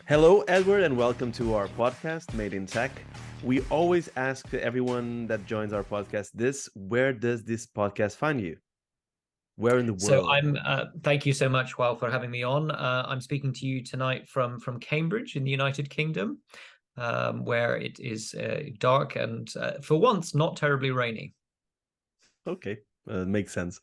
Hello, Edward, and welcome to our podcast, Made in Tech. We always ask everyone that joins our podcast this: where does this podcast find you? Where in the So world? I'm thank you so much, Well, for having me on. I'm speaking to you tonight from Cambridge in the United Kingdom, where it is dark and for once not terribly rainy. Okay, makes sense.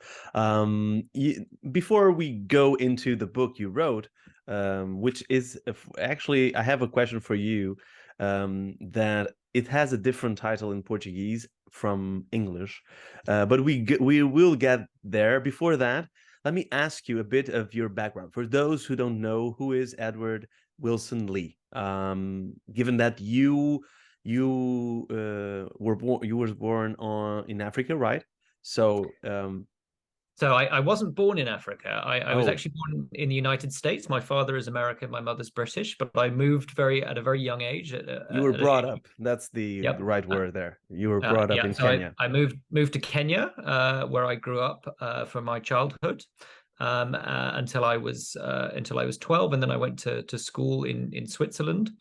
Before we go into the book you wrote, which is actually, I have a question for you. That it has a different title in Portuguese from English, but we will get there. Before that, let me ask you a bit of your background. For those who don't know, who is Edward Wilson Lee? Given that you were born in Africa, right? So, So I wasn't born in Africa. I was oh, actually born in the United States. My father is American, my mother's British, but I moved at a very young age. you were At an brought age, up. That's the yep. right word there. You were brought up Yeah, in so Kenya. I moved to Kenya, where I grew up for my childhood until I was 12, and then I went to school in Switzerland.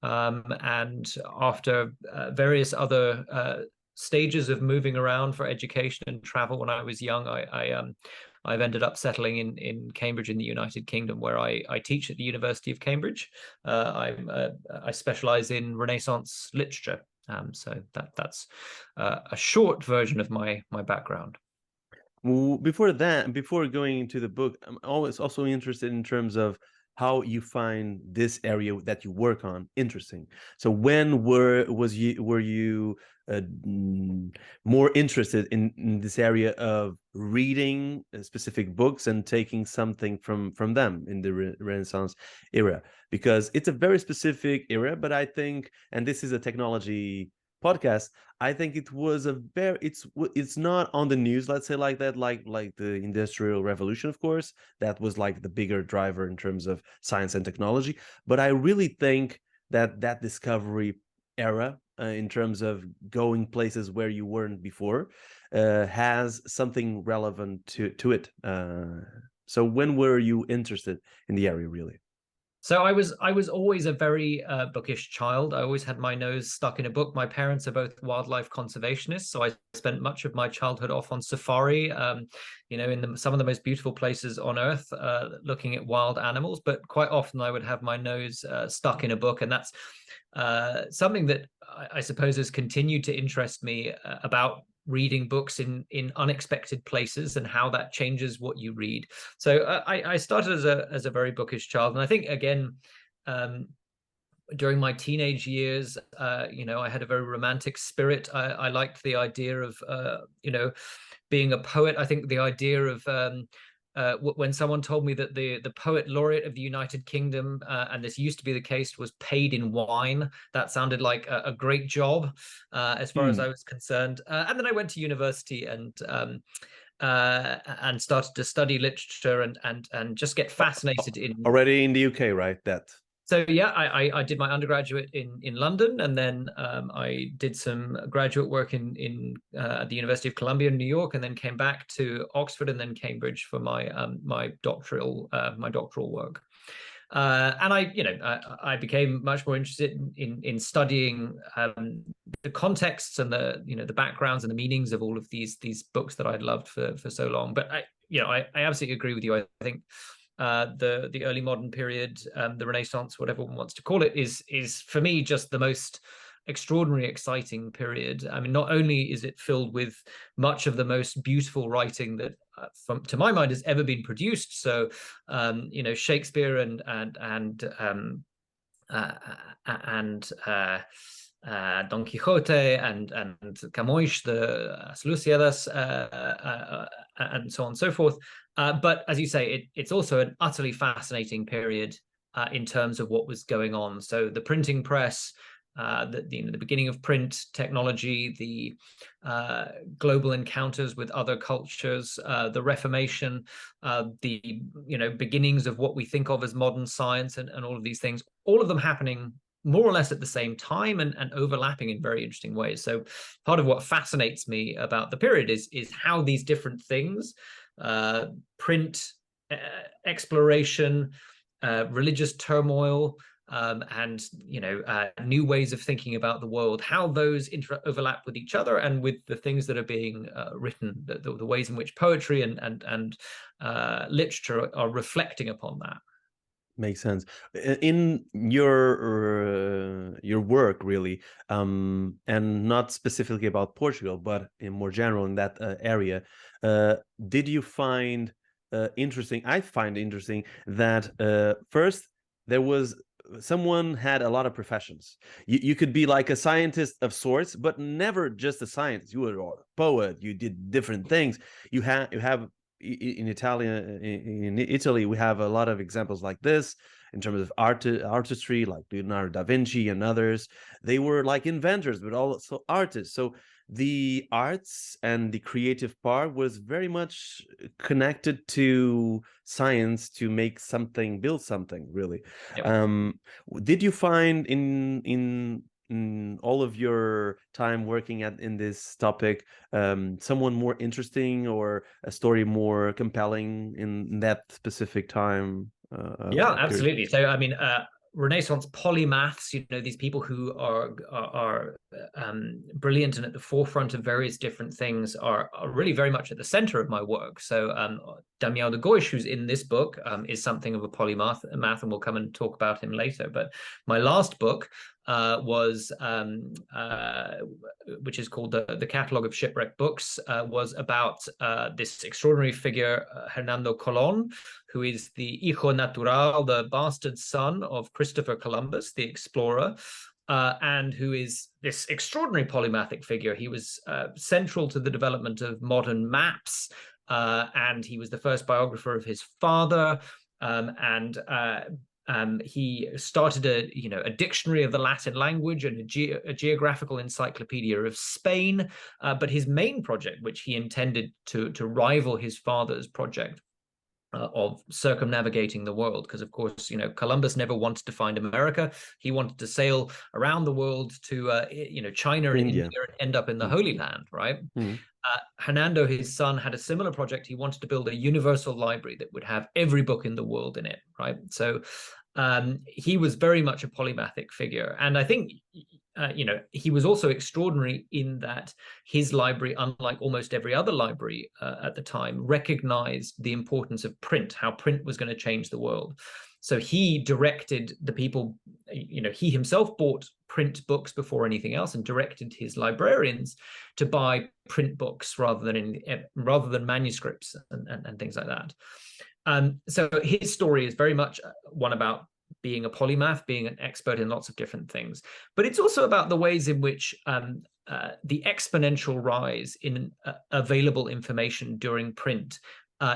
And after various other stages of moving around for education and travel when I was young, I've ended up settling in Cambridge in the United Kingdom, where I teach at the University of Cambridge. I specialize in Renaissance literature. So that's a short version of my background. Well, before that, before going into the book, I'm always also interested in terms of how you find this area that you work on interesting. So when were you more interested in this area of reading specific books and taking something from them in the Renaissance era? Because it's a very specific era, but I think, and this is a technology podcast, I think it was a very it's not on the news, let's say like that, like the Industrial Revolution, of course. That was like the bigger driver in terms of science and technology. But I really think that discovery era, in terms of going places where you weren't before, has something relevant to it. So when were you interested in the area, really? So I was always a very bookish child. I always had my nose stuck in a book. My parents are both wildlife conservationists, so I spent much of my childhood off on safari, in some of the most beautiful places on earth, looking at wild animals. But quite often I would have my nose stuck in a book, and that's something that I suppose has continued to interest me about reading books in unexpected places and how that changes what you read. So I started as a very bookish child, and I think again, um, during my teenage years, I had a very romantic spirit. I liked the idea of being a poet. I think the idea of when someone told me that the poet laureate of the United Kingdom, and this used to be the case, was paid in wine, that sounded like a great job as far as Hmm. I was concerned. And then I went to university and started to study literature and just get fascinated in. Already in the UK, right? That. So yeah, I did my undergraduate in London, and then I did some graduate work at the University of Columbia in New York, and then came back to Oxford and then Cambridge for my doctoral work. And I became much more interested in studying the contexts and the backgrounds and the meanings of all of these books that I'd loved for so long. But I absolutely agree with you. I think the early modern period, the Renaissance, whatever one wants to call it, is for me just the most extraordinary, exciting period. I mean, not only is it filled with much of the most beautiful writing that, to my mind, has ever been produced. So, Shakespeare and Don Quixote and Camões, the As Lusíadas, and so on and so forth. But as you say, it's also an utterly fascinating period in terms of what was going on. So the printing press, the beginning of print technology, the global encounters with other cultures, the Reformation, the beginnings of what we think of as modern science, and all of these things, all of them happening more or less at the same time and overlapping in very interesting ways. So part of what fascinates me about the period is how these different things, print, exploration, religious turmoil, and new ways of thinking about the world, how those overlap with each other and with the things that are being written, the ways in which poetry and literature are reflecting upon that. Makes sense. In your work, really, and not specifically about Portugal, but in more general in that area, did you find interesting? I find interesting that first there was someone had a lot of professions. You could be like a scientist of sorts, but never just a scientist. You were a poet. You did different things. You have in Italy, we have a lot of examples like this in terms of artistry, like Leonardo da Vinci and others. They were like inventors, but also artists. So the arts and the creative part was very much connected to science to make something, build something, really. Yep. Did you find in all of your time working in this topic, someone more interesting or a story more compelling in that specific time? Yeah, Period? absolutely. So, I mean, Renaissance polymaths, these people who are brilliant and at the forefront of various different things are really very much at the center of my work. So, Damião de Góis, who's in this book, is something of a polymath, and we'll come and talk about him later. But my last book was which is called the Catalogue of Shipwrecked Books, was about this extraordinary figure, Hernando Colón, who is the hijo natural, the bastard son of Christopher Columbus, the explorer, and who is this extraordinary polymathic figure. He was central to the development of modern maps, and he was the first biographer of his father, he started a dictionary of the Latin language and a geographical encyclopedia of Spain. But his main project, which he intended to rival his father's project, of circumnavigating the world, because of course Columbus never wanted to find America. He wanted to sail around the world to China and India and end up in the Holy Land, right? Hernando, his son, had a similar project. He wanted to build a universal library that would have every book in the world in it, right? So he was very much a polymathic figure, and I think he was also extraordinary in that his library, unlike almost every other library at the time, recognized the importance of print, how print was going to change the world. So he directed the people, he himself bought print books before anything else and directed his librarians to buy print books rather than manuscripts and things like that. So his story is very much one about being a polymath, being an expert in lots of different things. But it's also about the ways in which the exponential rise in available information during print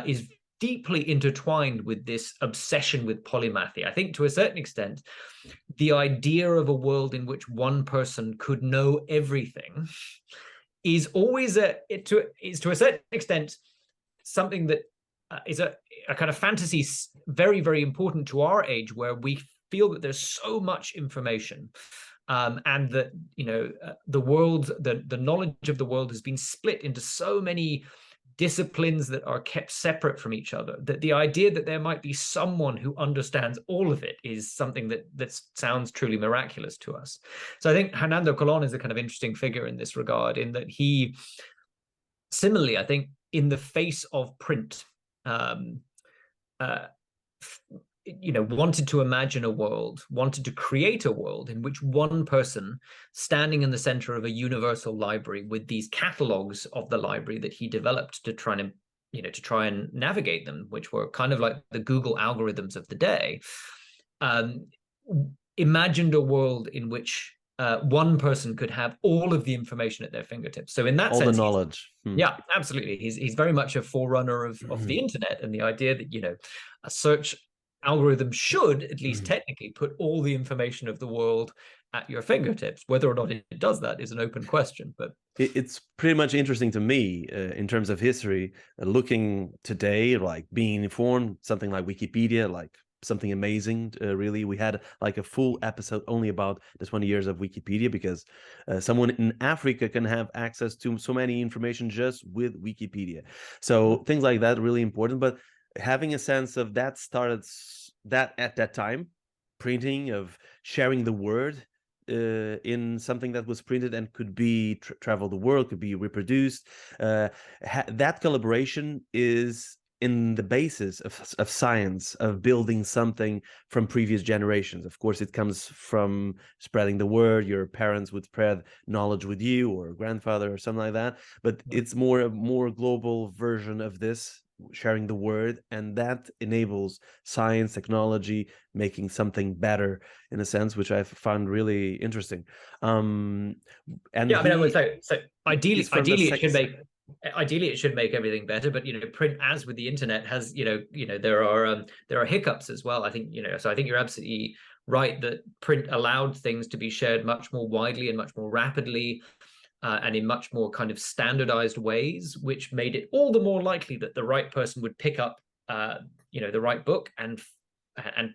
is deeply intertwined with this obsession with polymathy. I think to a certain extent, the idea of a world in which one person could know everything is always to a certain extent something that is a kind of fantasy, very, very important to our age, where we feel that there's so much information, and that the world, the knowledge of the world has been split into so many disciplines that are kept separate from each other, that the idea that there might be someone who understands all of it is something that sounds truly miraculous to us. So I think Hernando Colón is a kind of interesting figure in this regard, in that he, similarly, I think, in the face of print, wanted to imagine a world, wanted to create a world in which one person, standing in the center of a universal library with these catalogs of the library that he developed to try and navigate them, which were kind of like the Google algorithms of the day, imagined a world in which one person could have all of the information at their fingertips. So in that all sense, the knowledge. Yeah, absolutely. He's very much a forerunner of the internet, and the idea that a search algorithm should, at least technically, put all the information of the world at your fingertips. Whether or not it does that is an open question. But it's pretty much interesting to me in terms of history, looking today, like being informed, something like Wikipedia, like something amazing. Really, we had like a full episode only about the 20 years of Wikipedia, because someone in Africa can have access to so many information just with Wikipedia. So things like that really important. But having a sense of that started that at that time, printing, of sharing the word in something that was printed and could be travel the world, could be reproduced. That collaboration is in the basis of science, of building something from previous generations. Of course, it comes from spreading the word. Your parents would spread knowledge with you, or grandfather, or something like that. But it's a more global version of this, sharing the word, and that enables science, technology, making something better, in a sense, which I found really interesting. And yeah, I mean, I would say so. he's from the Ideally it should make everything better, but print, as with the internet, has there are hiccups as well. I think so I think you're absolutely right that print allowed things to be shared much more widely and much more rapidly, and in much more kind of standardized ways, which made it all the more likely that the right person would pick up the right book and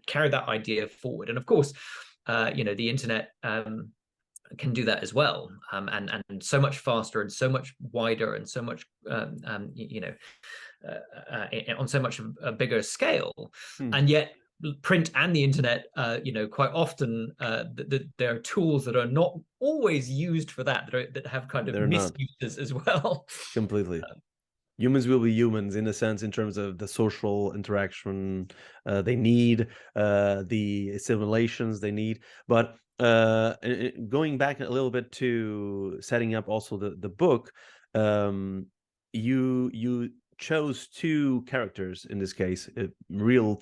carry that idea forward. And of course, the internet can do that as well, and so much faster and so much wider and so much on so much a bigger scale. And yet print and the internet, quite often there are tools that are not always used for that have kind of misuses as well. Completely. Humans will be humans, in a sense, in terms of the social interaction they need, the assimilations they need. But going back a little bit to setting up also the book, you chose two characters, in this case, real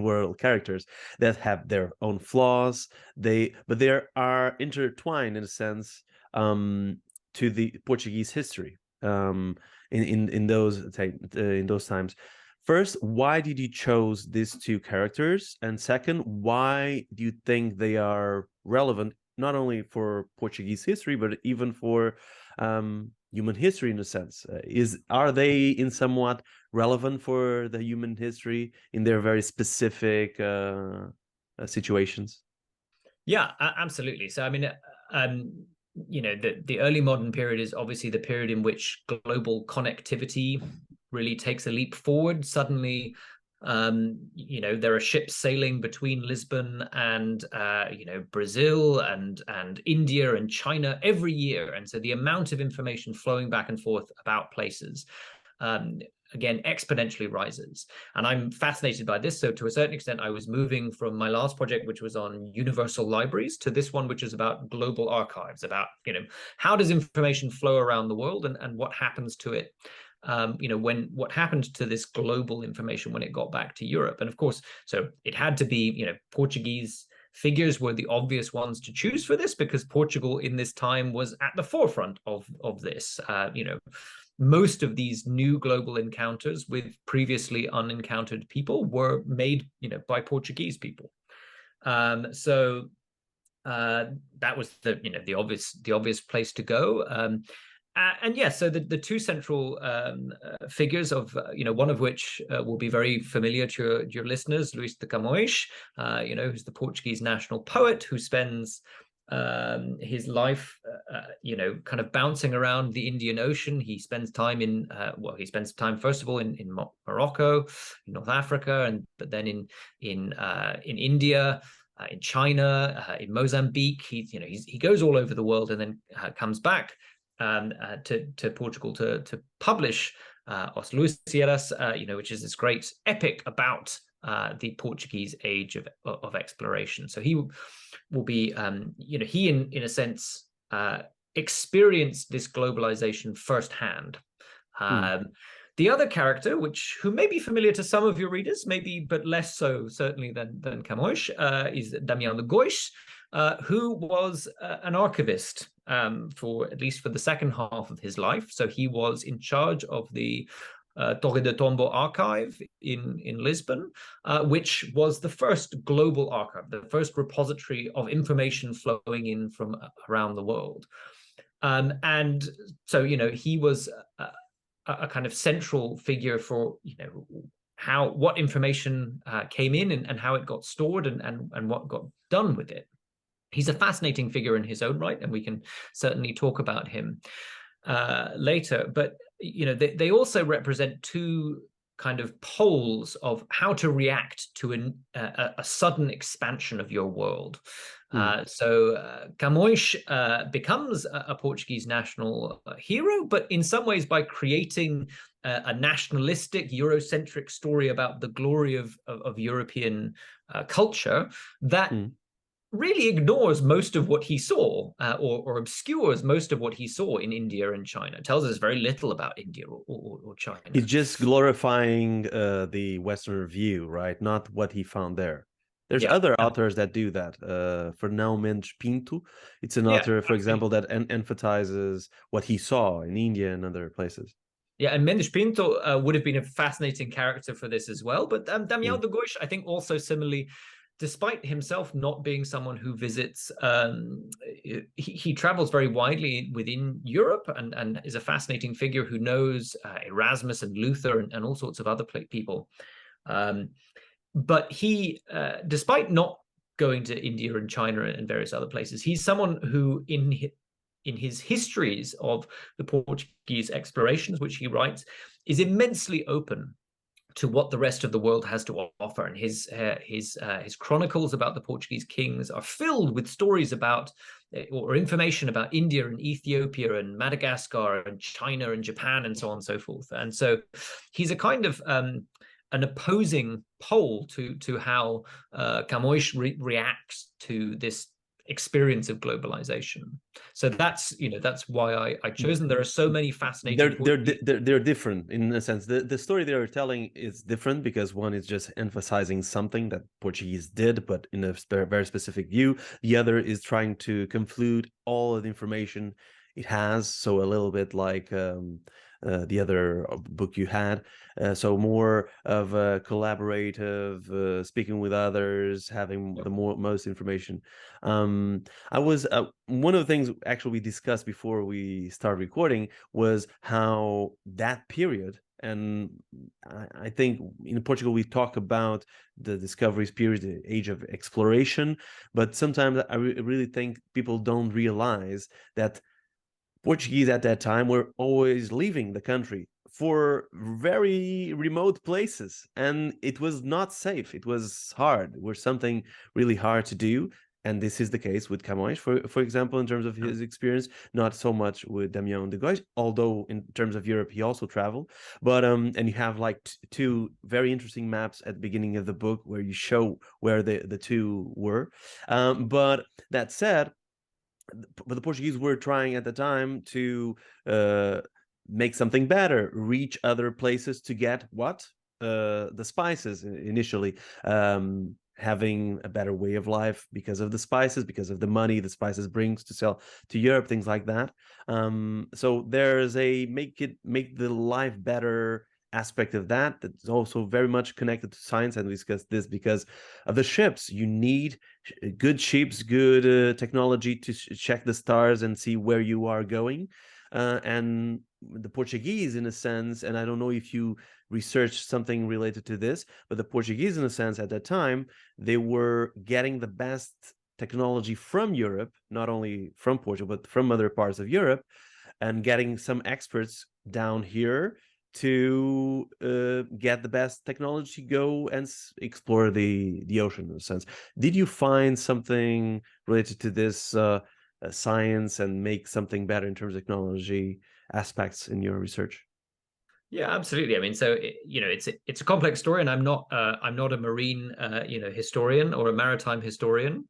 world characters that have their own flaws. But they are intertwined, in a sense, to the Portuguese history. In those times. First, why did you chose these two characters? And second, why do you think they are relevant not only for Portuguese history, but even for human history, in a sense? Are they in somewhat relevant for the human history in their very specific situations? Yeah, absolutely. So I mean, the early modern period is obviously the period in which global connectivity really takes a leap forward. Suddenly, there are ships sailing between Lisbon and Brazil and India and China every year, and so the amount of information flowing back and forth about places again exponentially rises. And I'm fascinated by this. So to a certain extent, I was moving from my last project, which was on universal libraries, to this one, which is about global archives, about how does information flow around the world, and what happens to it, what happened to this global information when it got back to Europe. And of course, so it had to be Portuguese figures were the obvious ones to choose for this, because Portugal in this time was at the forefront of this. Most of these new global encounters with previously unencountered people were made, by Portuguese people. So that was the obvious place to go. And yes, so the two central figures of, one of which will be very familiar to your listeners, Luís de Camões, who's the Portuguese national poet, who spends his life, kind of bouncing around the Indian Ocean. He spends time he spends time first of all in Morocco, in North Africa, but then in India, in China, in Mozambique. He goes all over the world, and then comes back to Portugal to publish Os Lusíadas, which is this great epic about the Portuguese age of exploration. So he will be, he in a sense experienced this globalization firsthand. The other character, who may be familiar to some of your readers, maybe, but less so certainly than Camões, is Damião de Góis, who was an archivist for at least for the second half of his life. So he was in charge of the a-torre-dos-segredos archive in Lisbon, which was the first global archive, the first repository of information flowing in from around the world. And so, he was a kind of central figure for, what information came in and how it got stored and what got done with it. He's a fascinating figure in his own right, and we can certainly talk about him later. But they also represent two kind of poles of how to react to a sudden expansion of your world. Camões becomes a Portuguese national hero, but in some ways by creating a nationalistic, Eurocentric story about the glory of European culture that really ignores most of what he saw, or obscures most of what he saw in India and China. It tells us very little about India or China. He's just glorifying the Western view, right? Not what he found there. There's other authors that do that. Fernão Mendes Pinto, it's an author, for example, that emphasizes what he saw in India and other places. Yeah, and Mendes Pinto would have been a fascinating character for this as well. But Damião de Gois, I think, also similarly, despite himself not being someone who visits, he travels very widely within Europe and is a fascinating figure who knows Erasmus and Luther and all sorts of other people. But he, despite not going to India and China and various other places, he's someone who in his histories of the Portuguese explorations, which he writes, is immensely open to what the rest of the world has to offer. And his chronicles about the Portuguese kings are filled with stories about, or information about, India and Ethiopia and Madagascar and China and Japan and so on and so forth. And so he's a kind of an opposing pole to how Camões reacts to this experience of globalization. So that's why I chose them. There are so many fascinating. They're different in a sense. The story they're telling is different because one is just emphasizing something that Portuguese did, but in a very specific view. The other is trying to conflude all of the information it has. So a little bit like the other book you had, so more of a collaborative, speaking with others, having the most information. I was one of the things actually we discussed before we started recording was how that period, and I think in Portugal we talk about the discoveries period, the age of exploration, but sometimes I really think people don't realize that Portuguese at that time were always leaving the country for very remote places, and it was not safe. It was hard. It was something really hard to do, and this is the case with Camões, for example, in terms of his experience. Not so much with Damião de Gois, although in terms of Europe he also traveled. But and you have like two very interesting maps at the beginning of the book where you show where the two were. But that said, but the Portuguese were trying at the time to make something better, reach other places to get what? The spices initially, having a better way of life because of the spices, because of the money the spices brings to sell to Europe, things like that. So there's a make the life better aspect of that that's also very much connected to science, and we discussed this because of the ships. You need good ships, good technology to check the stars and see where you are going, and the Portuguese, in a sense, and I don't know if you researched something related to this, but the Portuguese, in a sense, at that time, they were getting the best technology from Europe, not only from Portugal, but from other parts of Europe, and getting some experts down here to get the best technology, go and explore the ocean, in a sense. Did you find something related to this science and make something better in terms of technology aspects in your research? Yeah, absolutely. I mean, so it's a complex story, and I'm not a marine historian or a maritime historian.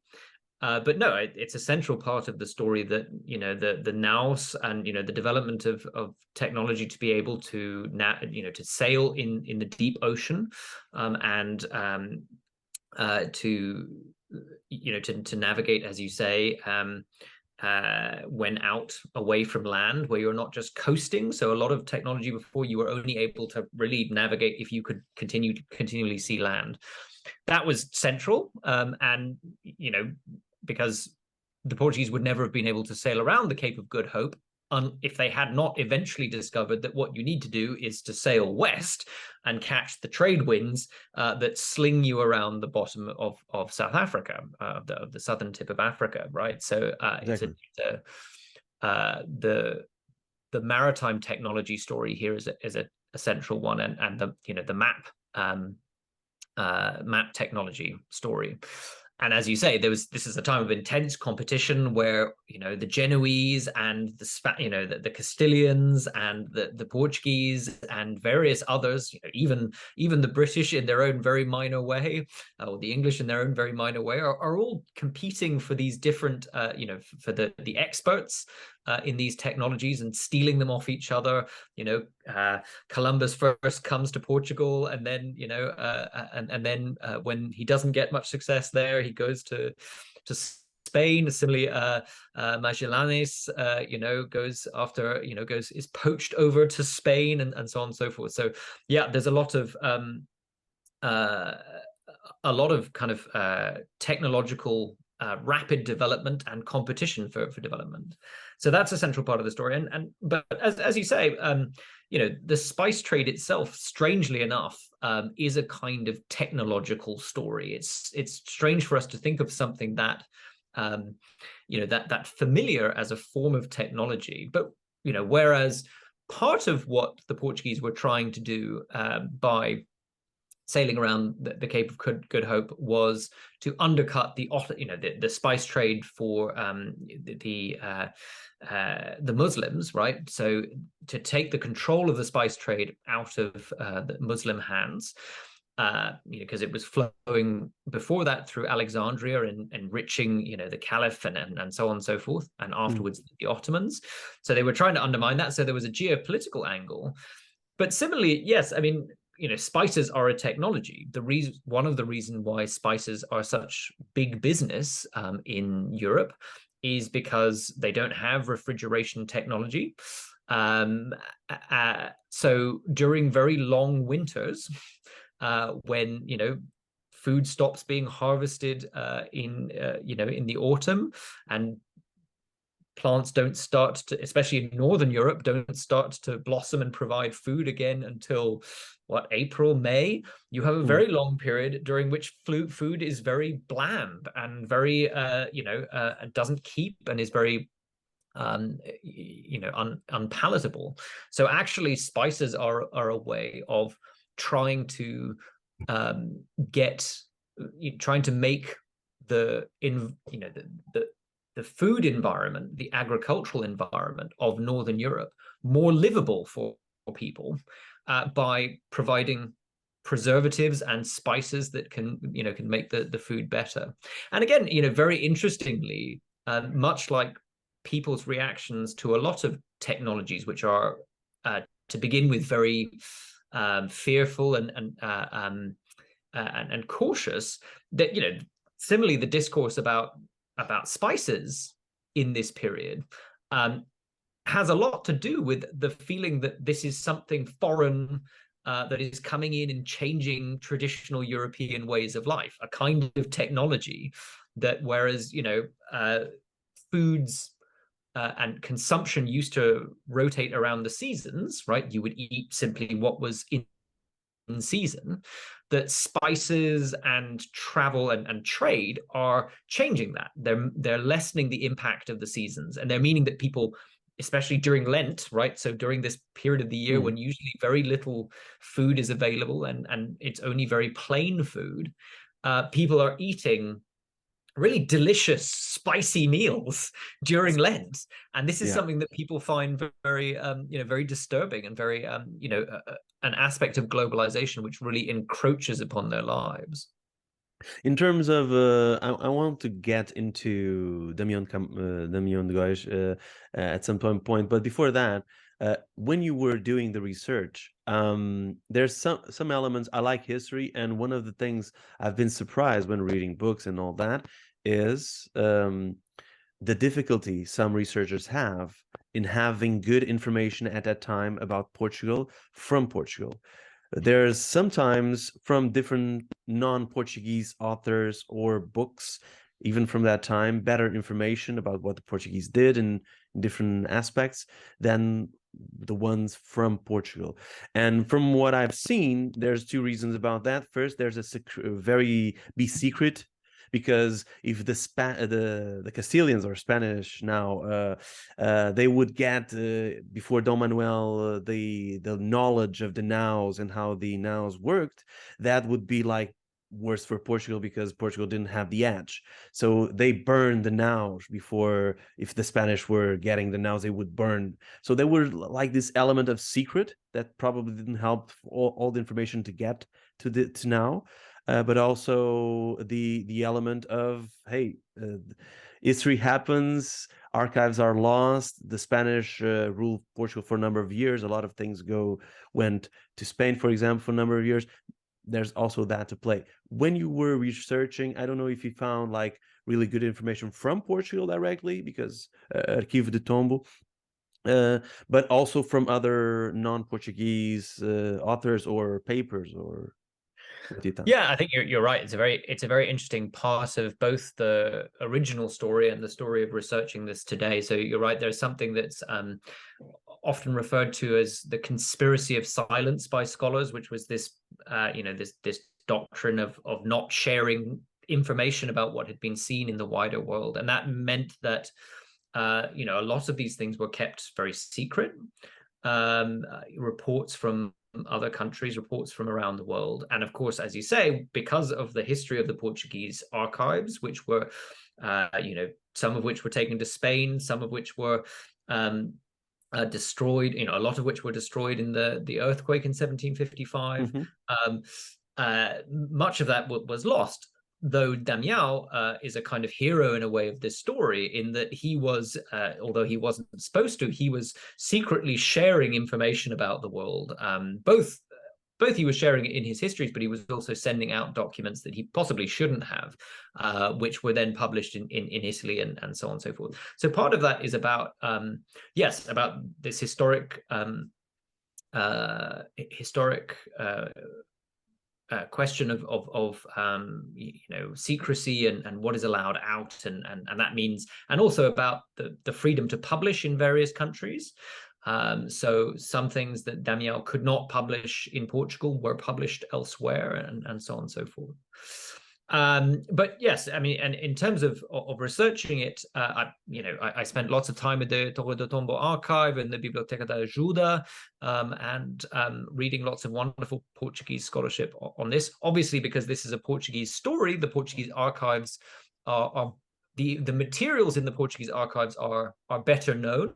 But no, it's a central part of the story that the nous and the development of technology to be able to to sail in the deep ocean, and to navigate, as you say, when out away from land, where you're not just coasting. So a lot of technology before, you were only able to really navigate if you could continually see land. That was central, and because the Portuguese would never have been able to sail around the Cape of Good Hope if they had not eventually discovered that what you need to do is to sail west and catch the trade winds that sling you around the bottom of South Africa, the southern tip of Africa, right? So exactly. The maritime technology story here is a a central one, and the the map map technology story. And as you say, this is a time of intense competition where the Genoese and the Castilians and the Portuguese and various others, even the British in their own very minor way, or the English in their own very minor way, are all competing for these different for the experts in these technologies and stealing them off each other. Columbus first comes to Portugal, and then and then when he doesn't get much success there, he goes to Spain. Similarly, Magallanes, goes after is poached over to Spain, and so on and so forth. So yeah, there's a lot of kind of technological rapid development and competition for development. So that's a central part of the story. But as you say, the spice trade itself, strangely enough, is a kind of technological story. It's strange for us to think of something that that familiar as a form of technology, but whereas part of what the Portuguese were trying to do by sailing around the Cape of Good Hope was to undercut the spice trade for the Muslims, right? So to take the control of the spice trade out of the Muslim hands, because it was flowing before that through Alexandria and enriching the Caliph and so on and so forth, and afterwards the Ottomans. So they were trying to undermine that. So there was a geopolitical angle. But similarly, yes, I mean, spices are a technology. One of the reasons why spices are such big business in Europe is because they don't have refrigeration technology. So during very long winters, when food stops being harvested in the autumn, and plants don't start to, especially in Northern Europe, don't start to blossom and provide food again until April, May. You have a very long period during which food is very bland and very doesn't keep and is very unpalatable. So actually spices are a way of trying to make the food environment, the agricultural environment of Northern Europe more livable for people by providing preservatives and spices that can make the food better. And again, very interestingly, much like people's reactions to a lot of technologies, which are to begin with very fearful and cautious, that similarly the discourse about spices in this period has a lot to do with the feeling that this is something foreign that is coming in and changing traditional European ways of life, a kind of technology that, whereas foods and consumption used to rotate around the seasons, right? You would eat simply what was in season, that spices and travel and trade are changing that. They're lessening the impact of the seasons, and they're meaning that people, especially during Lent, right? So during this period of the year when usually very little food is available and it's only very plain food, people are eating really delicious, spicy meals during Lent, and this is something that people find very, very disturbing and very, an aspect of globalization which really encroaches upon their lives. In terms of, I want to get into Damião at some point, but before that, when you were doing the research, there's some elements. I like history, and one of the things I've been surprised when reading books and all that is the difficulty some researchers have in having good information at that time about Portugal from Portugal. There's sometimes from different non-Portuguese authors or books, even from that time, better information about what the Portuguese did in different aspects than the ones from Portugal. And from what I've seen, there's two reasons about that. First, there's a very be secret because if the Castilians or Spanish now they would get before Dom Manuel the knowledge of the nows and how the nows worked, that would be like worse for Portugal, because Portugal didn't have the edge. So they burned the nows before, if the Spanish were getting the nows, they would burn. So there were like this element of secret that probably didn't help all the information to get to now. But also the element of, hey, history happens, archives are lost. The Spanish ruled Portugal for a number of years. A lot of things went to Spain, for example, for a number of years. There's also that to play. When you were researching, I don't know if you found like really good information from Portugal directly, because Arquivo de Tombo, but also from other non-Portuguese authors or papers, or what do you think? Yeah, I think you're right. It's a very interesting part of both the original story and the story of researching this today. So you're right. There's something that's often referred to as the conspiracy of silence by scholars, which was this this doctrine of not sharing information about what had been seen in the wider world, and that meant that a lot of these things were kept very secret. Reports from other countries, reports from around the world. And of course, as you say, because of the history of the Portuguese archives, which were, some of which were taken to Spain, some of which were destroyed, a lot of which were destroyed in the earthquake in 1755. Much of that was lost. Though Damião is a kind of hero in a way of this story, in that he was, although he wasn't supposed to, he was secretly sharing information about the world. Both he was sharing it in his histories, but he was also sending out documents that he possibly shouldn't have, which were then published in Italy and so on and so forth. So part of that is about, about this historic question of secrecy and what is allowed out, and that means, and also about the freedom to publish in various countries. So some things that Damião could not publish in Portugal were published elsewhere, and so on and so forth. But yes, I mean, and in terms of researching it, I spent lots of time at the Torre do Tombo archive and the Biblioteca da Ajuda, and reading lots of wonderful Portuguese scholarship on this. Obviously, because this is a Portuguese story, the Portuguese archives are the materials in the Portuguese archives are better known.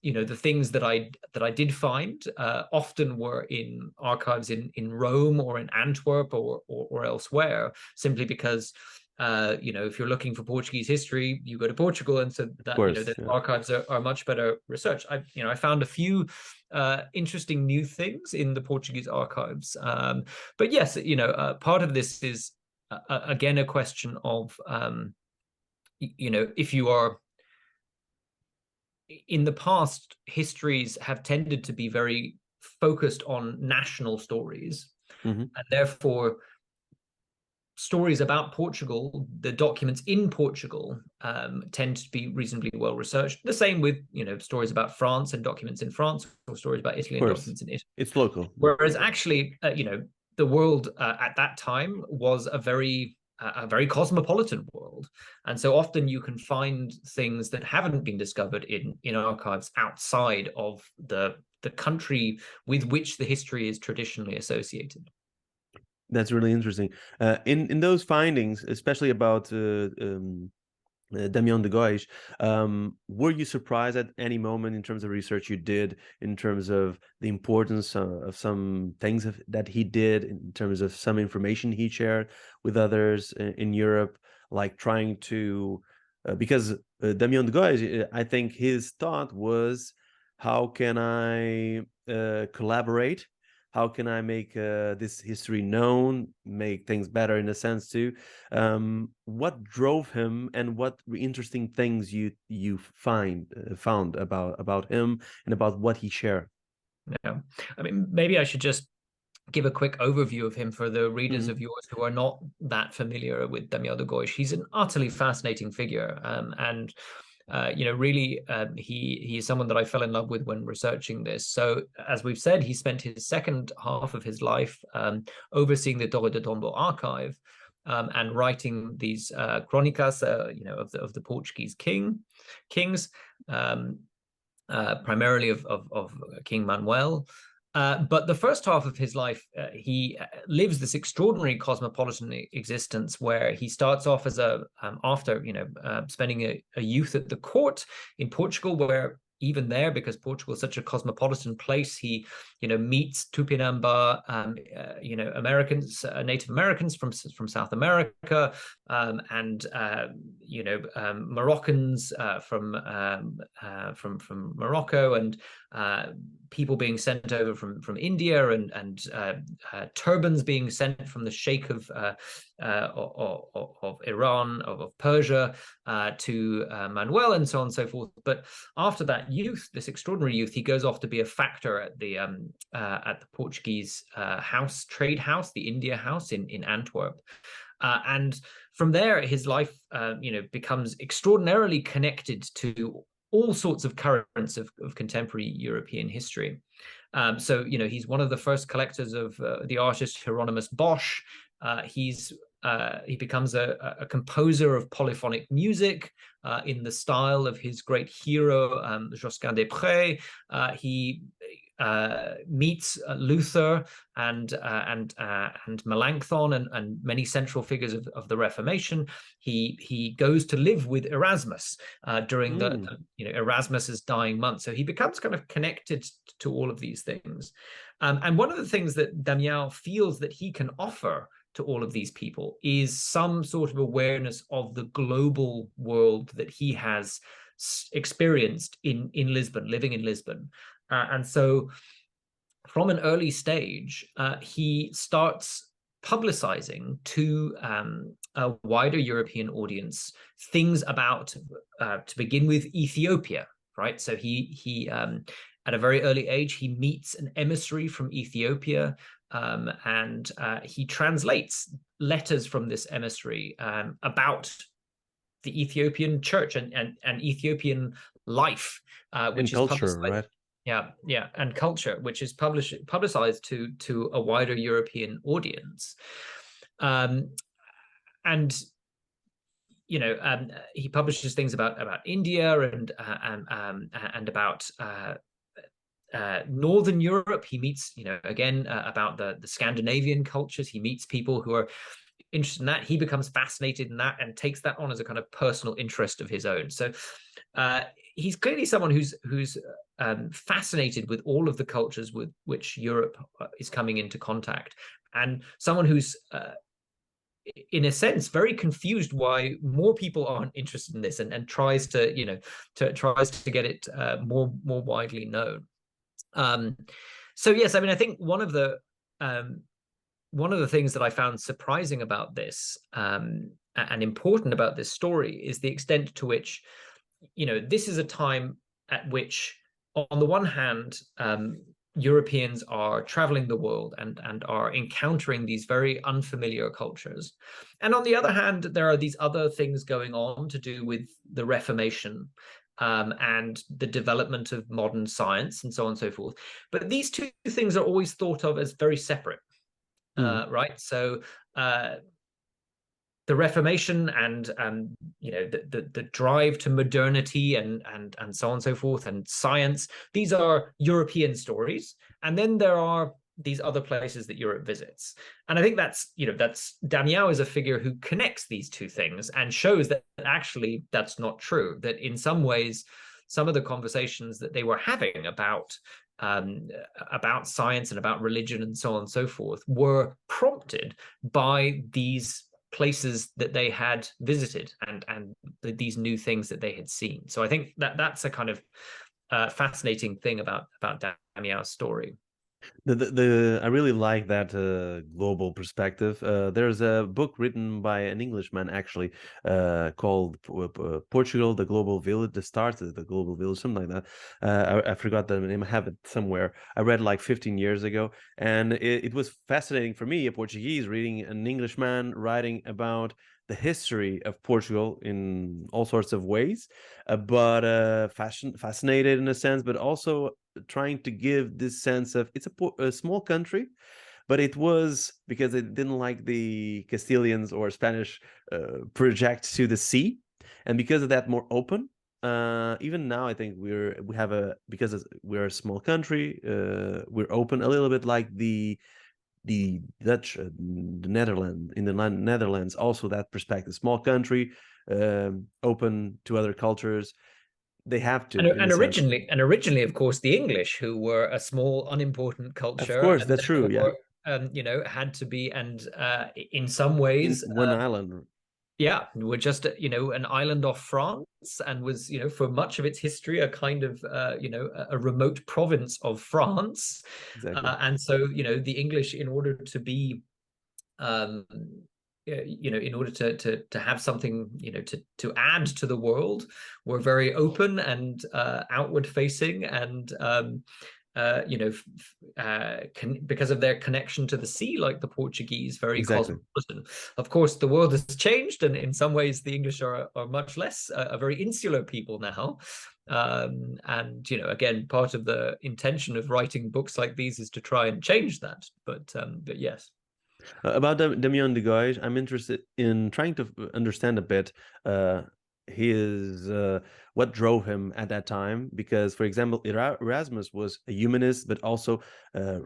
The things that I did find often were in archives in Rome or in Antwerp or elsewhere, simply because if you're looking for Portuguese history, you go to Portugal, and so that the archives are much better researched. I found a few interesting new things in the Portuguese archives, but yes, part of this is again a question of if you are. In the past, histories have tended to be very focused on national stories, and therefore stories about Portugal, the documents in Portugal, tend to be reasonably well researched. The same with stories about France and documents in France, or stories about Italy and documents in Italy. It's local. Whereas actually, the world at that time was a very cosmopolitan world, and so often you can find things that haven't been discovered in archives outside of the country with which the history is traditionally associated. That's really interesting. In those findings, especially about Damião de Góis, were you surprised at any moment in terms of research you did, in terms of the importance of some things that he did, in terms of some information he shared with others in Europe, like trying to, because Damião de Góis, I think his thought was, how can I collaborate? How can I make this history known, make things better in a sense too? What drove him, and what interesting things you found about him and about what he shared? Yeah, I mean, maybe I should just give a quick overview of him for the readers of yours who are not that familiar with Damião de Góis. He's an utterly fascinating figure, and really, he is someone that I fell in love with when researching this. So, as we've said, he spent his second half of his life overseeing the Torre do Tombo archive and writing these crónicas, of the Portuguese kings, primarily of King Manuel. But the first half of his life, he lives this extraordinary cosmopolitan existence, where he starts off as after spending a youth at the court in Portugal, where even there, because Portugal is such a cosmopolitan place, he meets Tupinamba, Americans, Native Americans from South America, and Moroccans from Morocco, and people being sent over from India, and turbans being sent from the Sheikh of Iran, of Persia, to Manuel, and so on and so forth. But after that youth, this extraordinary youth, he goes off to be a factor at the Portuguese trade house, the India House in Antwerp. And from there, his life, becomes extraordinarily connected to all sorts of currents of contemporary European history. So, he's one of the first collectors of the artist Hieronymus Bosch. He becomes a composer of polyphonic music in the style of his great hero, Josquin des Prés. He meets Luther and Melanchthon and many central figures of the Reformation. He goes to live with Erasmus during the Erasmus's dying month. So he becomes kind of connected to all of these things. And one of the things that Damião feels that he can offer to all of these people is some sort of awareness of the global world that he has experienced in Lisbon, living in Lisbon. And so from an early stage, he starts publicizing to a wider European audience things about, to begin with, Ethiopia, right? So he at a very early age, he meets an emissary from Ethiopia, and he translates letters from this emissary about the Ethiopian church and Ethiopian life, which is culture, right? Yeah, and culture, which is publicized to a wider European audience, and he publishes things about India and about Northern Europe. He meets, again, about the Scandinavian cultures. He meets people who are interested in that. He becomes fascinated in that and takes that on as a kind of personal interest of his own. So he's clearly someone who's fascinated with all of the cultures with which Europe is coming into contact, and someone who's in a sense very confused why more people aren't interested in this, and tries to get it more widely known. So yes, I mean, I think one of the things that I found surprising about this and important about this story is the extent to which, this is a time at which, on the one hand, Europeans are traveling the world and are encountering these very unfamiliar cultures. And on the other hand, there are these other things going on to do with the Reformation and the development of modern science and so on and so forth. But these two things are always thought of as very separate, right? So the Reformation and the drive to modernity and so on and so forth, and science, these are European stories. And then there are these other places that Europe visits. And I think that's Damião is a figure who connects these two things and shows that actually that's not true, that in some ways, some of the conversations that they were having about science and about religion and so on and so forth were prompted by these places that they had visited and these new things that they had seen. So I think that's a kind of fascinating thing about Damião's story. I really like that global perspective. There's a book written by an Englishman, actually, called Portugal, the Global Village, the Start of the Global Village, something like that. I forgot the name. I have it somewhere. I read like 15 years ago, and it was fascinating for me, a Portuguese, reading an Englishman writing about the history of Portugal in all sorts of ways, but fascinated in a sense, but also trying to give this sense of it's a small country, but it was because it didn't like the Castilians or Spanish project to the sea, and because of that, more open. Even now, I think we have because we're a small country, we're open a little bit like the Dutch, the Netherlands, in the Netherlands, also that perspective, small country, open to other cultures. They have to, in a sense. And originally, of course, the English, who were a small, unimportant Of culture, course, and that's true. Yeah, therefore, had to be, and in some in ways, one island. yeah, were just an island off France, and was for much of its history a kind of a remote province of France, Exactly. and so the English, in order to be um in order to have something to add to the world, were very open and outward facing, and because of their connection to the sea, like the Portuguese, very Exactly. cosmopolitan. Of course, the world has changed, and in some ways, the English are much less a very insular people now. And again, part of the intention of writing books like these is to try and change that. But yes. About Damião de Góis, I'm interested in trying to understand a bit uh, his what drove him at that time. Because, for example, Erasmus was a humanist, but also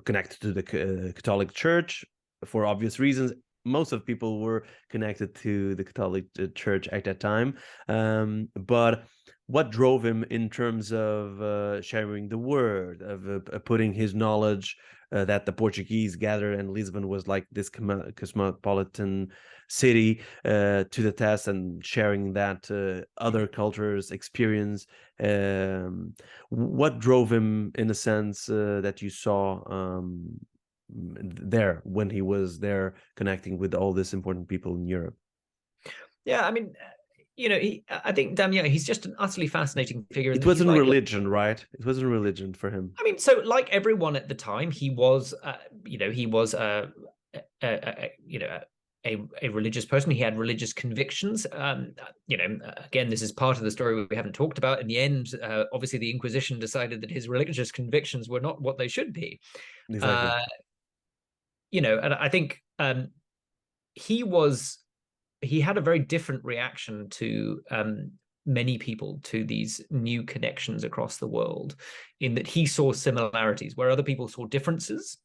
connected to the Catholic Church for obvious reasons. Most of people were connected to the Catholic Church at that time. But what drove him in terms of sharing the word, of putting his knowledge that the Portuguese gathered, and Lisbon was like this cosmopolitan city, to the test, and sharing that other cultures experience. What drove him, in a sense, that you saw there when he was there connecting with all these important people in Europe? Yeah, I mean, I think Damião, he's just an utterly fascinating figure, It and he's wasn't like, religion, right? It wasn't religion for him. I mean, so like everyone at the time, he was, he was a a religious person. He had religious convictions. Again, this is part of the story we haven't talked about. In the end, obviously, the Inquisition decided that his religious convictions were not what they should be. Exactly. Uh, and I think he was he had a very different reaction to many people to these new connections across the world, in that he saw similarities where other people saw differences,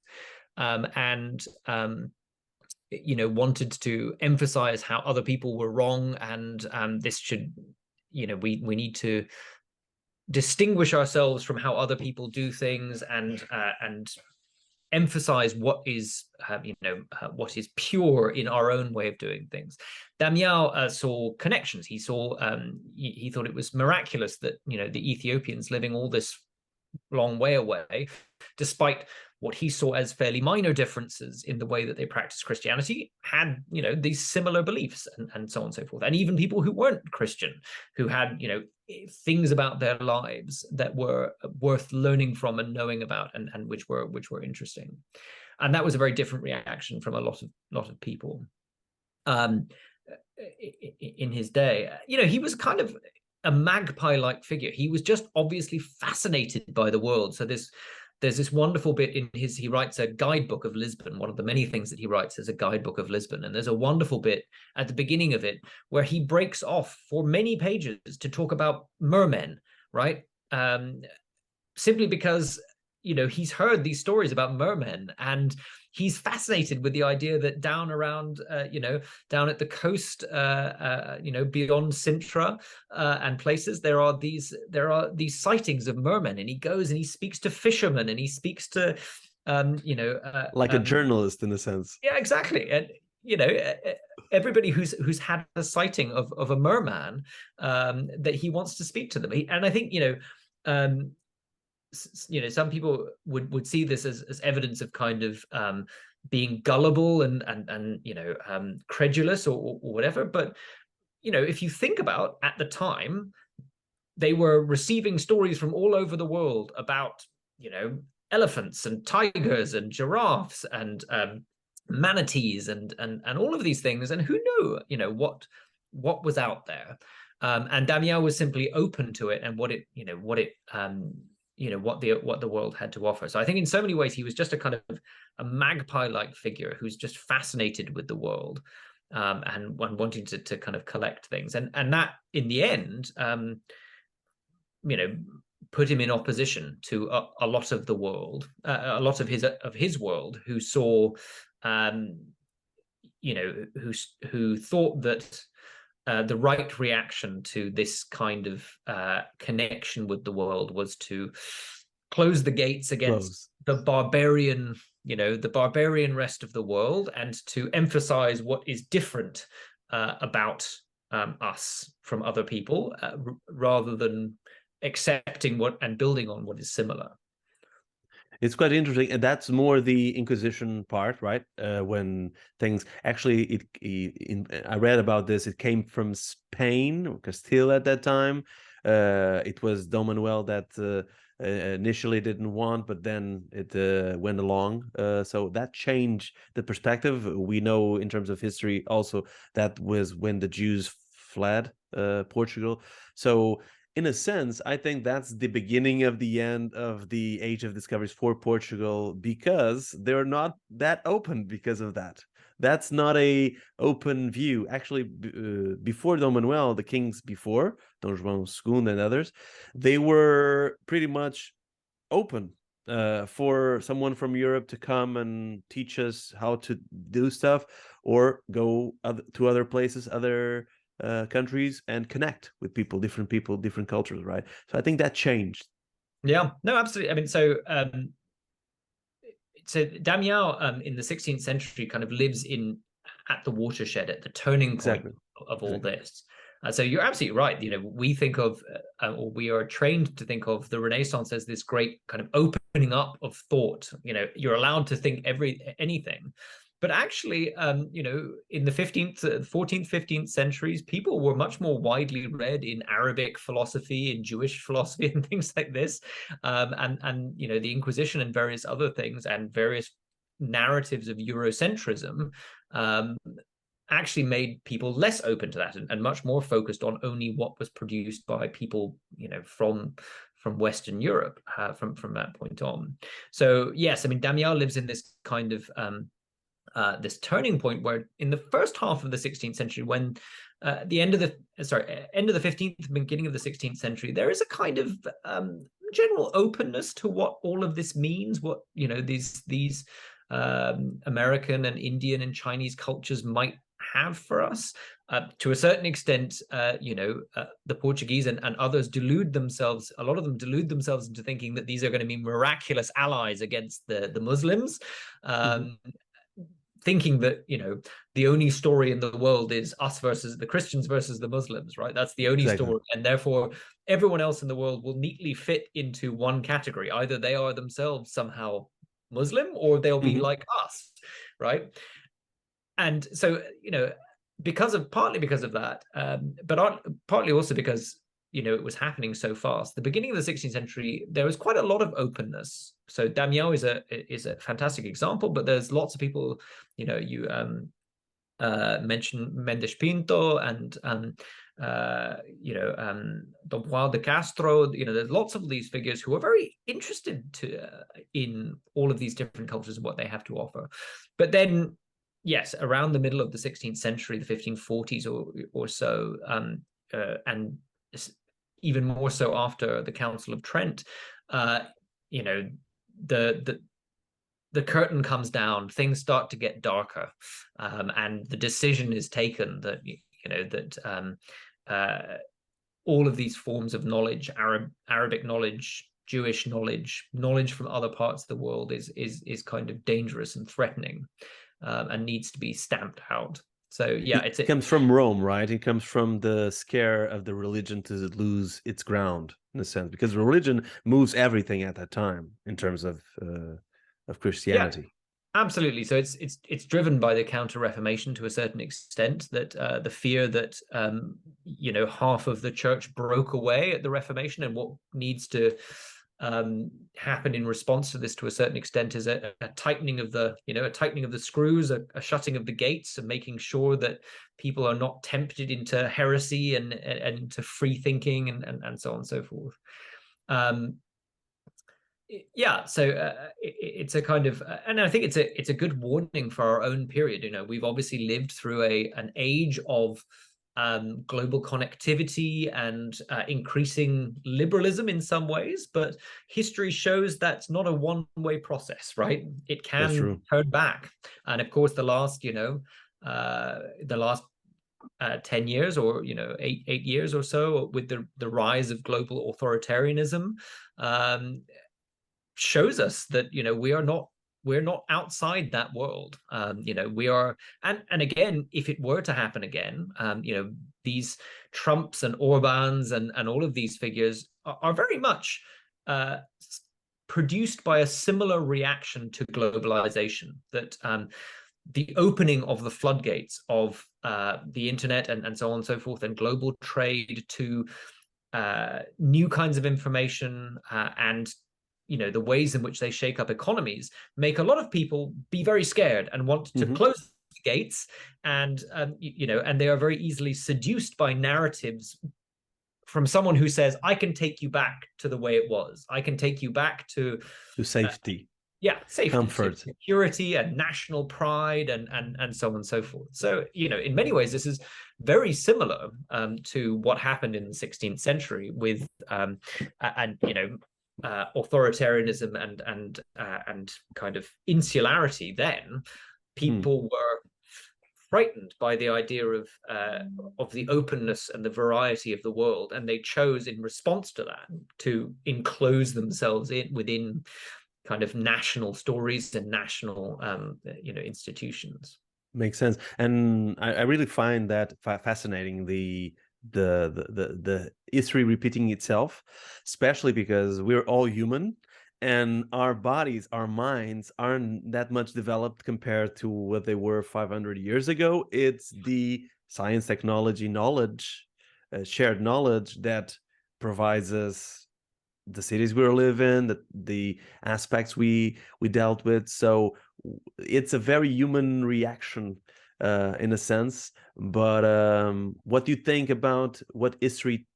and wanted to emphasize how other people were wrong, and this should, we need to distinguish ourselves from how other people do things, and emphasize what is what is pure in our own way of doing things. Damião saw connections. He saw he thought it was miraculous that the Ethiopians, living all this long way away, despite what he saw as fairly minor differences in the way that they practiced Christianity, had these similar beliefs, and so on and so forth. And even people who weren't Christian, who had things about their lives that were worth learning from and knowing about, and which were interesting. And that was a very different reaction from a lot of people in his day. He was kind of a magpie-like figure. He was just obviously fascinated by the world. So there's this wonderful bit in he writes a guidebook of Lisbon. One of the many things that he writes is a guidebook of Lisbon. And there's a wonderful bit at the beginning of it where he breaks off for many pages to talk about mermen, right? Simply because he's heard these stories about mermen, and he's fascinated with the idea that down around down at the coast, beyond Sintra and places, there are these sightings of mermen, and he goes and he speaks to fishermen, and he speaks to Like a journalist, in a sense. yeah, exactly. And everybody who's had a sighting of a merman, that he wants to speak to them. And I think some people would see this as evidence of kind of being gullible and credulous, or whatever. But if you think about, at the time, they were receiving stories from all over the world about elephants and tigers and giraffes and manatees and all of these things, and who knew, what was out there. And Damião was simply open to it and what the world had to offer. So I think in so many ways he was just a kind of a magpie-like figure who's just fascinated with the world, and wanting to kind of collect things, and that in the end, put him in opposition to a lot of the world, a lot of his world, who saw, who thought that the right reaction to this kind of connection with the world was to close the gates against the barbarian rest of the world, and to emphasize what is different about us from other people, rather than accepting what and building on what is similar. It's quite interesting, and that's more the Inquisition part, right? When things actually, I read about this. It came from Spain or Castile at that time. It was Dom Manuel that initially didn't want, but then it went along. So that changed the perspective. We know in terms of history also that was when the Jews fled Portugal. So in a sense, I think that's the beginning of the end of the Age of Discoveries for Portugal, because they're not that open because of that. That's not a open view. Actually, before Dom Manuel, the kings before, Dom João II and others, they were pretty much open for someone from Europe to come and teach us how to do stuff, or go to other places, other countries, and connect with people, different cultures, right? So I think that changed. Yeah, no, absolutely. I mean, so Damião in the 16th century kind of lives at the watershed, at the turning point of all this. So you're absolutely right. We think of, or we are trained to think of the Renaissance as this great kind of opening up of thought. You're allowed to think anything. But actually, in the 15th, 14th, 15th centuries, people were much more widely read in Arabic philosophy, in Jewish philosophy, and things like this, and the Inquisition and various other things, and various narratives of Eurocentrism actually made people less open to that, and much more focused on only what was produced by people, from Western Europe, from that point on. So yes, I mean, Damião lives in this kind of this turning point where in the first half of the 16th century, when the end of the 15th, beginning of the 16th century, there is a kind of general openness to what all of this means, what these American and Indian and Chinese cultures might have for us. To a certain extent, the Portuguese and others a lot of them delude themselves into thinking that these are going to be miraculous allies against the Muslims. Thinking that the only story in the world is us versus the Christians versus the Muslims, right? That's the only story, and therefore everyone else in the world will neatly fit into one category. Either they are themselves somehow Muslim, or they'll be like us, right? And so partly because of that, but partly also because it was happening so fast. The beginning of the 16th century, there was quite a lot of openness. So Damião is a fantastic example, but there's lots of people. You mentioned Mendes Pinto and Don Juan de Castro. There's lots of these figures who are very interested in all of these different cultures and what they have to offer. But then, yes, around the middle of the 16th century, the 1540s or so, and even more so after the Council of Trent, the curtain comes down, things start to get darker, and the decision is taken that all of these forms of knowledge, Arabic knowledge, Jewish knowledge from other parts of the world is kind of dangerous and threatening, and needs to be stamped out. So yeah, it comes from Rome, right? It comes from the scare of the religion to lose its ground, in a sense, because religion moves everything at that time in terms of Christianity. Yeah, absolutely. So it's driven by the Counter-Reformation to a certain extent, that the fear that half of the church broke away at the Reformation, and what needs to happen in response to this to a certain extent is a tightening of the, a tightening of the screws, a shutting of the gates, and making sure that people are not tempted into heresy and into free thinking and so on and so forth. Yeah, so it's a kind of, and I think it's a good warning for our own period. We've obviously lived through an age of global connectivity and increasing liberalism in some ways, but history shows that's not a one-way process, right? It can turn back, and of course, the last 10 years, or 8 years or so, with the rise of global authoritarianism, shows us that we're not outside that world. We are, and again, if it were to happen again, these Trumps and Orbans and all of these figures are very much produced by a similar reaction to globalization, that the opening of the floodgates of the internet and so on and so forth, and global trade to new kinds of information and the ways in which they shake up economies, make a lot of people be very scared and want to close the gates, and and they are very easily seduced by narratives from someone who says, I can take you back to the way it was. I can take you back to safety. Safety, comfort, security, and national pride, and so on and so forth. So, in many ways, this is very similar to what happened in the 16th century with, authoritarianism and kind of insularity. Then people were frightened by the idea of the openness and the variety of the world, and they chose, in response to that, to enclose themselves within kind of national stories and national institutions. Makes sense. And I really find that fascinating, the history repeating itself, especially because we're all human, and our bodies, our minds aren't that much developed compared to what they were 500 years ago. It's the science, technology, knowledge, shared knowledge, that provides us the cities we live in, the aspects we dealt with. So it's a very human reaction in a sense. But what do you think about what history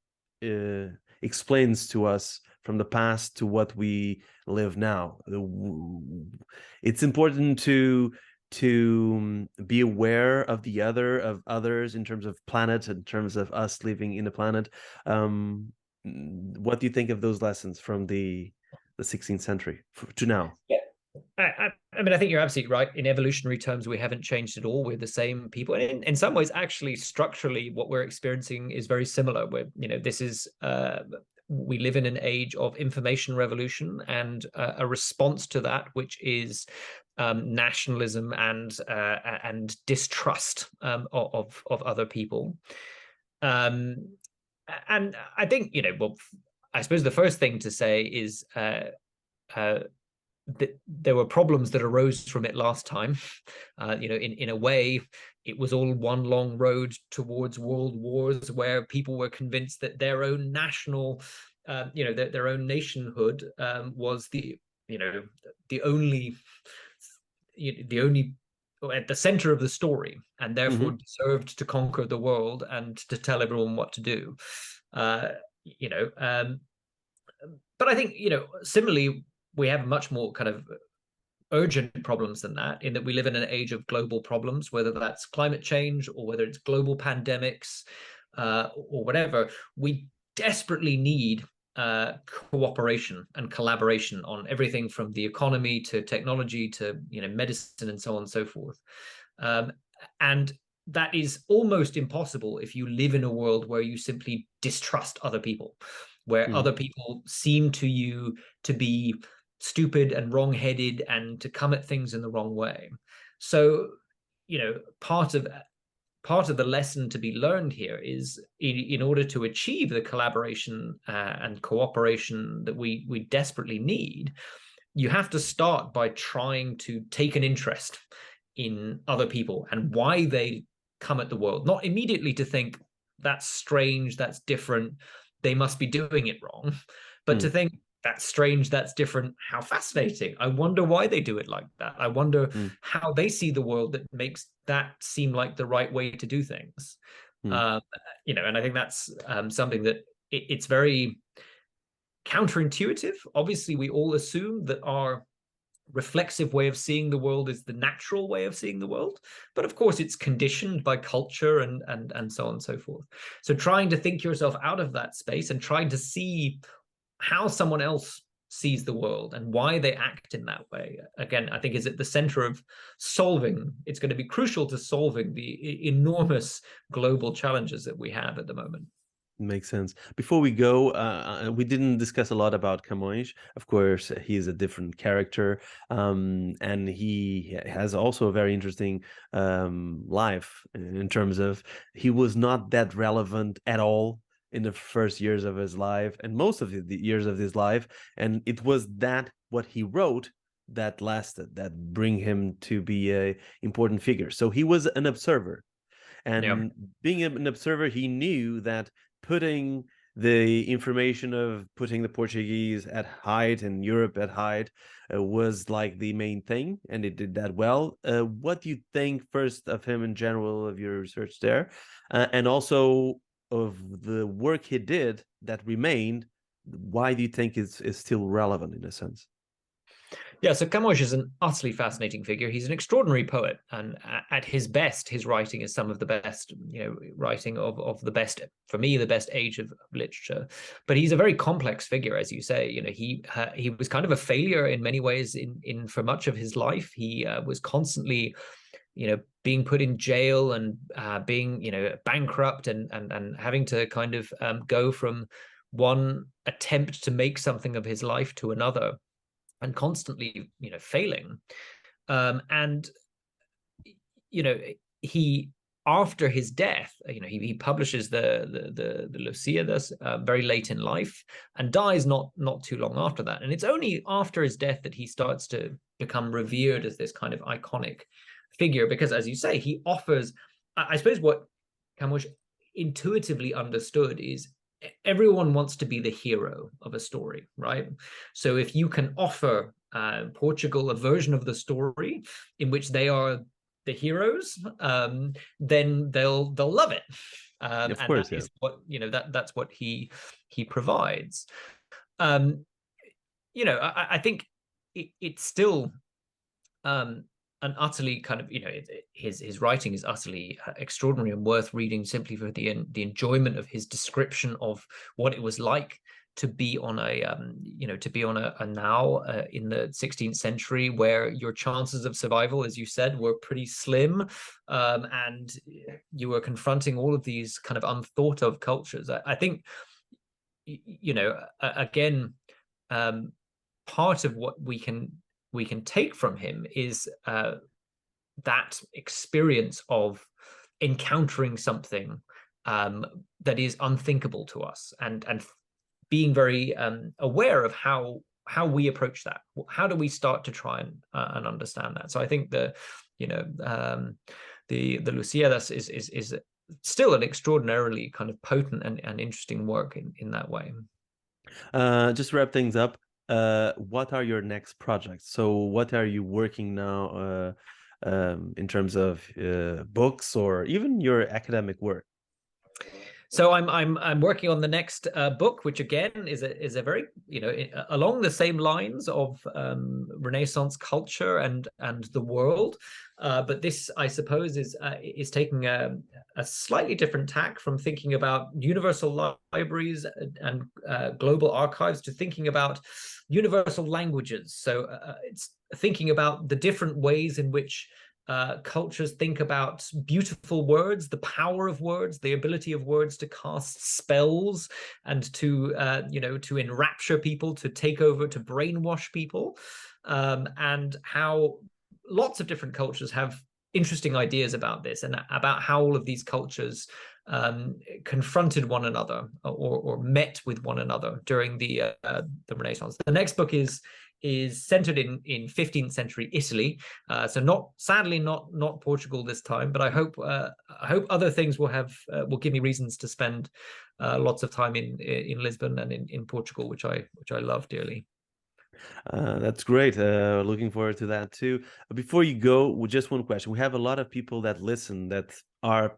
explains to us from the past to what we live now? It's important to be aware of others in terms of planet, in terms of us living in the planet. What do you think of those lessons from the 16th century to now? Yeah, I mean, I think you're absolutely right. In evolutionary terms, we haven't changed at all. We're the same people. And in some ways, actually, structurally, what we're experiencing is very similar. This is we live in an age of information revolution, and a response to that, which is nationalism and distrust of other people. And I think, I suppose the first thing to say is that there were problems that arose from it last time. In a way, it was all one long road towards world wars, where people were convinced that their own national, their own nationhood was the only at the center of the story, and therefore deserved to conquer the world and to tell everyone what to do. But I think, similarly, we have much more kind of urgent problems than that, in that we live in an age of global problems, whether that's climate change or whether it's global pandemics or whatever. We desperately need cooperation and collaboration on everything from the economy to technology to medicine and so on and so forth. And that is almost impossible if you live in a world where you simply distrust other people, where other people seem to you to be stupid and wrong-headed and to come at things in the wrong way. So, part of the lesson to be learned here is, in order to achieve the collaboration and cooperation that we desperately need, you have to start by trying to take an interest in other people and why they come at the world. Not immediately to think, that's strange, that's different, they must be doing it wrong, but to think, that's strange, that's different, how fascinating. I wonder why they do it like that. I wonder Mm, how they see the world that makes that seem like the right way to do things. mm. Um, and I think that's something that it's very counterintuitive. Obviously, we all assume that our reflexive way of seeing the world is the natural way of seeing the world, but of course it's conditioned by culture and so on and so forth. So trying to think yourself out of that space and trying to see how someone else sees the world and why they act in that way, again, I think is at the center of solving. It's going to be crucial to solving the enormous global challenges that we have at the moment. Makes sense. Before we go, we didn't discuss a lot about Camões. Of course, he is a different character, and he has also a very interesting life in terms of he was not that relevant at all in the first years of his life and most of the years of his life, and it was that what he wrote that lasted, that bring him to be a important figure. So he was an observer, Yeah. and being an observer, he knew that putting the information of putting the Portuguese at height and Europe at height was like the main thing, and it did that well. What do you think first of him in general, of your research there, and also of the work he did that remained? Why do you think is still relevant in a sense? Yeah, so Camões is an utterly fascinating figure. He's an extraordinary poet, and at his best, his writing is some of the best, writing of the best, for me, the best age of literature. But he's a very complex figure, as you say. He was kind of a failure in many ways in for much of his life. He was constantly, being put in jail and being, bankrupt and having to kind of go from one attempt to make something of his life to another, and constantly failing, and he, after his death, he publishes the Lusíadas very late in life, and dies not too long after that. And it's only after his death that he starts to become revered as this kind of iconic figure, because, as you say, he offers, I suppose what Camões intuitively understood is everyone wants to be the hero of a story, right? So if you can offer Portugal a version of the story in which they are the heroes, then they'll love it, Of and that course, yeah. is what that's what he provides. Um, I think it's still an utterly kind of, his writing is utterly extraordinary and worth reading, simply for the enjoyment of his description of what it was like to be on a now in the 16th century, where your chances of survival, as you said, were pretty slim, and you were confronting all of these kind of unthought of cultures. I think, again, part of what we can take from him is that experience of encountering something that is unthinkable to us, and being very aware of how we approach that. How do we start to try and understand that? So I think the Lusíadas is still an extraordinarily kind of potent and interesting work in that way. Just to wrap things up, what are your next projects? So what are you working now in terms of books or even your academic work? So I'm working on the next book, which again is a very, along the same lines of Renaissance culture and the world, but this, I suppose, is taking a slightly different tack from thinking about universal libraries and global archives to thinking about universal languages. So it's thinking about the different ways in which cultures think about beautiful words, the power of words, the ability of words to cast spells and to to enrapture people, to take over, to brainwash people, and how lots of different cultures have interesting ideas about this, and about how all of these cultures confronted one another, or met with one another during the Renaissance. The next book is is centered in 15th century Italy. So sadly not Portugal this time, but I hope other things will give me reasons to spend lots of time in Lisbon and in Portugal, which I love dearly. That's great. Looking forward to that too. Before you go, just one question. We have a lot of people that listen that are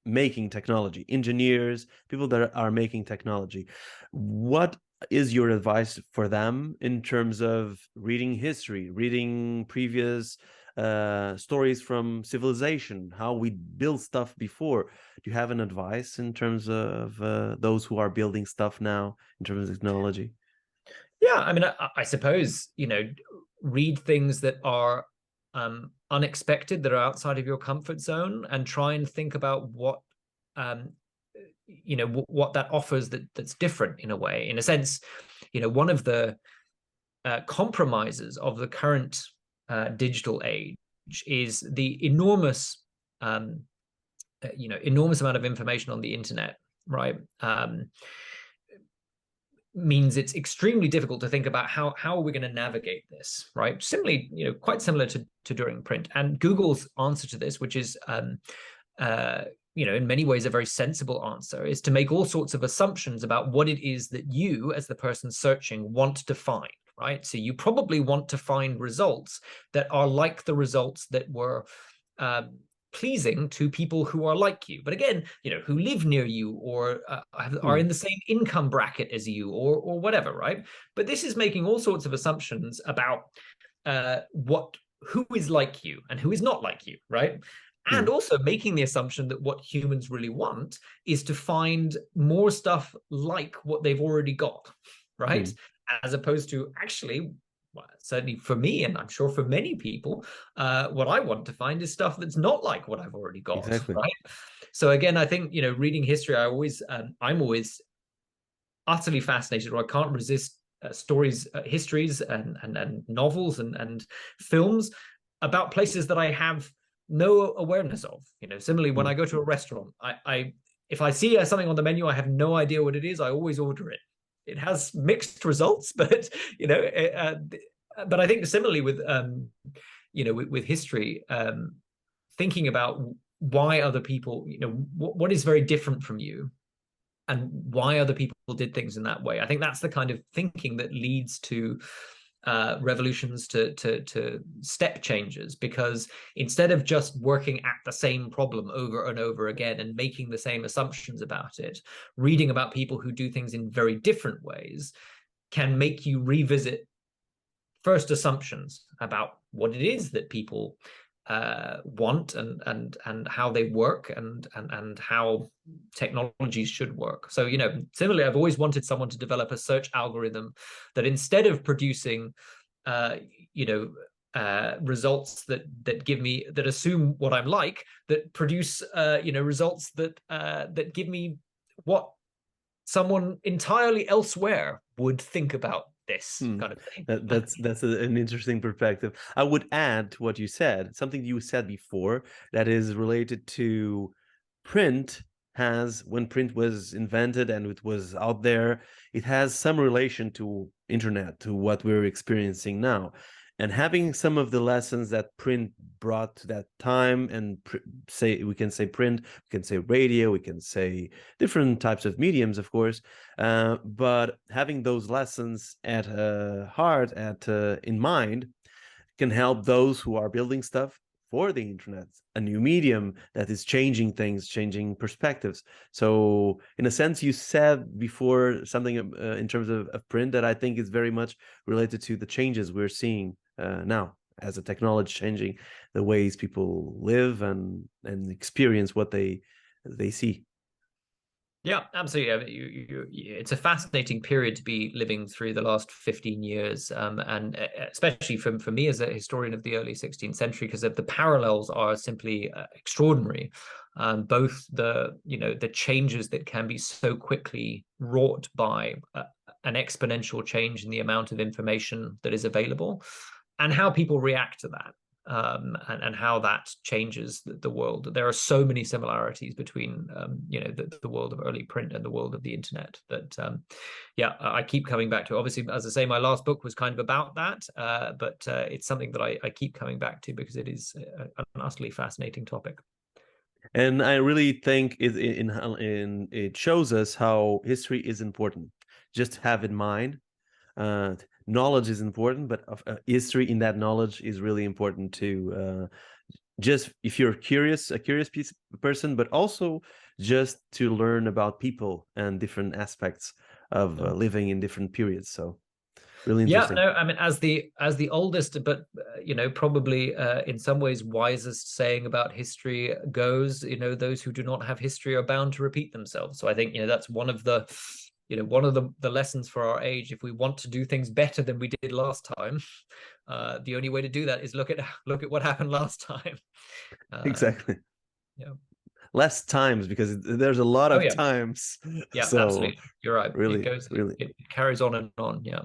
making technology, engineers, people that are making technology. What is your advice for them in terms of reading history, reading previous stories from civilization, how we built stuff before? Do you have an advice in terms of those who are building stuff now in terms of technology? Yeah, I mean, I suppose, read things that are unexpected, that are outside of your comfort zone, and try and think about what what that offers that's different in a way. In a sense, one of the compromises of the current digital age is the enormous enormous amount of information on the internet, right? Means it's extremely difficult to think about how are we going to navigate this, right? Similarly, quite similar to during print. And Google's answer to this, which is in many ways a very sensible answer, is to make all sorts of assumptions about what it is that you, as the person searching, want to find, right? So you probably want to find results that are like the results that were pleasing to people who are like you, but again, who live near you, or are in the same income bracket as you, or whatever, right? But this is making all sorts of assumptions about who is like you and who is not like you, right? And also making the assumption that what humans really want is to find more stuff like what they've already got, right? As opposed to actually, certainly for me, and I'm sure for many people, what I want to find is stuff that's not like what I've already got. Exactly. Right. So again, I think, reading history, I'm always utterly fascinated, or I can't resist stories, histories, and novels and films about places that I have no awareness of. Similarly, when I go to a restaurant, if I see something on the menu, I have no idea what it is, I always order it. It has mixed results, but but I think similarly with with history, thinking about why other people, what is very different from you, and why other people did things in that way. I think that's the kind of thinking that leads to revolutions, to step changes, because instead of just working at the same problem over and over again and making the same assumptions about it, reading about people who do things in very different ways can make you revisit first assumptions about what it is that people want, and how they work, and how technologies should work. So similarly, I've always wanted someone to develop a search algorithm that, instead of producing results that assume what I'm like, that produce results that give me what someone entirely elsewhere would think about this kind of thing. That's an interesting perspective. I would add to what you said, something you said before that is related to print. When print was invented and it was out there, it has some relation to internet, to what we're experiencing now. And having some of the lessons that print brought to that time, and we can say print, we can say radio, we can say different types of mediums, of course, but having those lessons at heart, in mind, can help those who are building stuff for the internet, a new medium that is changing things, changing perspectives. So in a sense, you said before something in terms of print that I think is very much related to the changes we're seeing now, as a technology changing the ways people live and experience what they see. Yeah, absolutely. It's a fascinating period to be living through, the last 15 years, and especially for me as a historian of the early 16th century, because the parallels are simply extraordinary. Both the changes that can be so quickly wrought by an exponential change in the amount of information that is available, and how people react to that. and how that changes the world. There are so many similarities between the world of early print and the world of the internet that I keep coming back to. Obviously, as I say, my last book was kind of about that, but it's something that I keep coming back to because it is an utterly fascinating topic. And I really think it shows us how history is important. Just have in mind, knowledge is important, but history in that knowledge is really important to just if you're a curious person, but also just to learn about people and different aspects of living in different periods. So really interesting. Yeah, no, I mean, as the oldest, but probably in some ways wisest saying about history goes, those who do not have history are bound to repeat themselves. So I think that's one of the lessons for our age. If we want to do things better than we did last time, the only way to do that is look at what happened last time. Exactly. Yeah. Less times, because there's a lot of yeah. times. Yeah, So absolutely. You're right. really, It carries on and on. Yeah.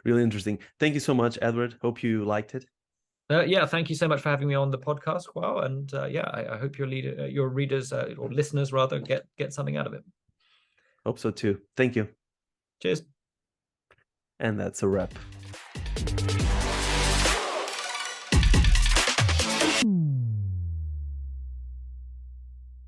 really interesting. Thank you so much, Edward. Hope you liked it. Yeah, thank you so much for having me on the podcast. Wow, and I hope your readers or listeners rather get something out of it. Hope so too. Thank you. Cheers. And that's a wrap.